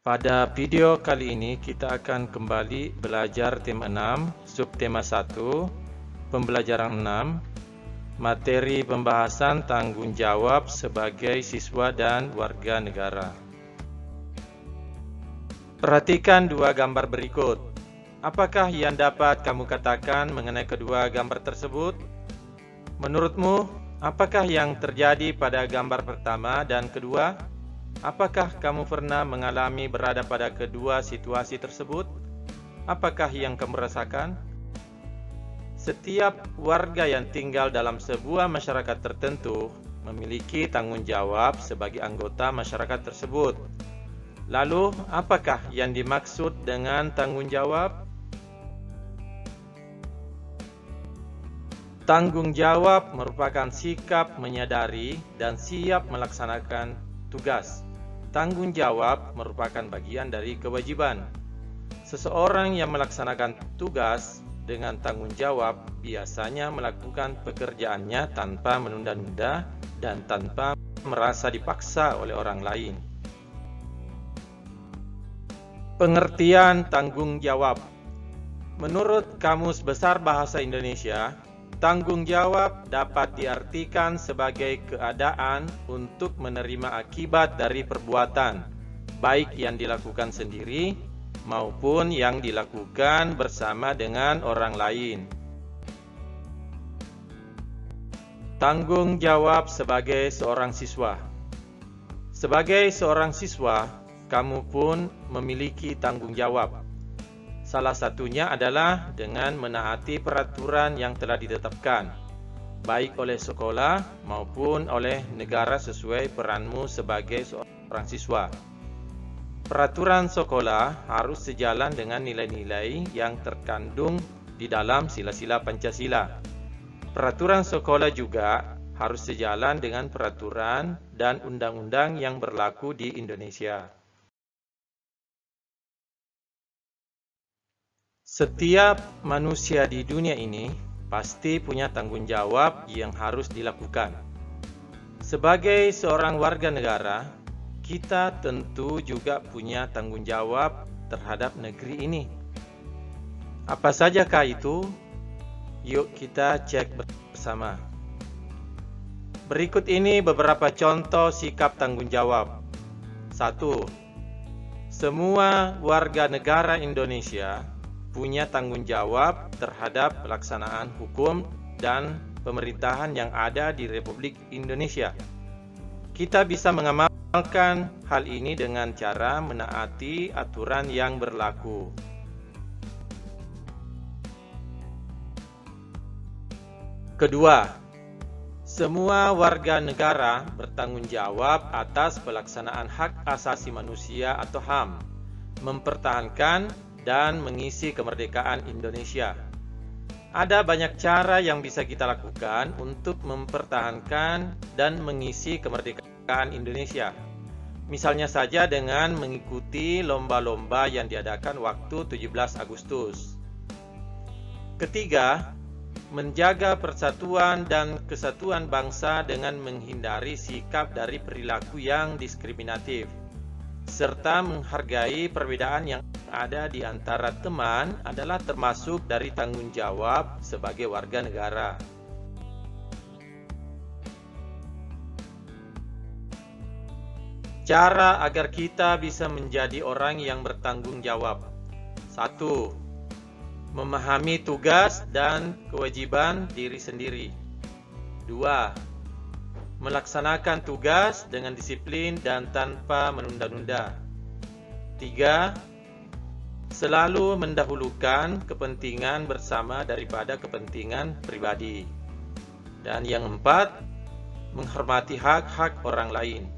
Pada video kali ini kita akan kembali belajar tema 6, subtema 1, pembelajaran 6, materi pembahasan tanggung jawab sebagai siswa dan warga negara. Perhatikan dua gambar berikut. Apakah yang dapat kamu katakan mengenai kedua gambar tersebut? Menurutmu, apakah yang terjadi pada gambar pertama dan kedua? Apakah kamu pernah mengalami berada pada kedua situasi tersebut? Apakah yang kamu rasakan? Setiap warga yang tinggal dalam sebuah masyarakat tertentu memiliki tanggung jawab sebagai anggota masyarakat tersebut. Lalu, apakah yang dimaksud dengan tanggung jawab? Tanggung jawab merupakan sikap menyadari dan siap melaksanakan tugas. Tanggung jawab merupakan bagian dari kewajiban. Seseorang yang melaksanakan tugas dengan tanggung jawab biasanya melakukan pekerjaannya tanpa menunda-nunda dan tanpa merasa dipaksa oleh orang lain. Pengertian tanggung jawab. Menurut Kamus Besar Bahasa Indonesia, tanggung jawab dapat diartikan sebagai keadaan untuk menerima akibat dari perbuatan, baik yang dilakukan sendiri maupun yang dilakukan bersama dengan orang lain. Tanggung jawab sebagai seorang siswa. Sebagai seorang siswa, kamu pun memiliki tanggung jawab. Salah satunya adalah dengan menaati peraturan yang telah ditetapkan, baik oleh sekolah maupun oleh negara sesuai peranmu sebagai seorang siswa. Peraturan sekolah harus sejalan dengan nilai-nilai yang terkandung di dalam sila-sila Pancasila. Peraturan sekolah juga harus sejalan dengan peraturan dan undang-undang yang berlaku di Indonesia. Setiap manusia di dunia ini pasti punya tanggung jawab yang harus dilakukan. Sebagai seorang warga negara, kita tentu juga punya tanggung jawab terhadap negeri ini. Apa sajakah itu? Yuk kita cek bersama. Berikut ini beberapa contoh sikap tanggung jawab. 1. Semua warga negara Indonesia punya tanggung jawab terhadap pelaksanaan hukum dan pemerintahan yang ada di Republik Indonesia. Kita bisa mengamalkan hal ini dengan cara menaati aturan yang berlaku. Kedua, semua warga negara bertanggung jawab atas pelaksanaan hak asasi manusia atau HAM, mempertahankan dan mengisi kemerdekaan Indonesia. Ada banyak cara yang bisa kita lakukan untuk mempertahankan dan mengisi kemerdekaan Indonesia. Misalnya saja dengan mengikuti lomba-lomba yang diadakan waktu 17 Agustus. Ketiga, menjaga persatuan dan kesatuan bangsa dengan menghindari sikap dari perilaku yang diskriminatif, serta menghargai perbedaan yang ada di antara teman adalah termasuk dari tanggung jawab sebagai warga negara. Cara agar kita bisa menjadi orang yang bertanggung jawab. 1. Memahami tugas dan kewajiban diri sendiri. 2. Melaksanakan tugas dengan disiplin dan tanpa menunda-nunda. 3. Selalu mendahulukan kepentingan bersama daripada kepentingan pribadi. Dan yang 4, menghormati hak-hak orang lain.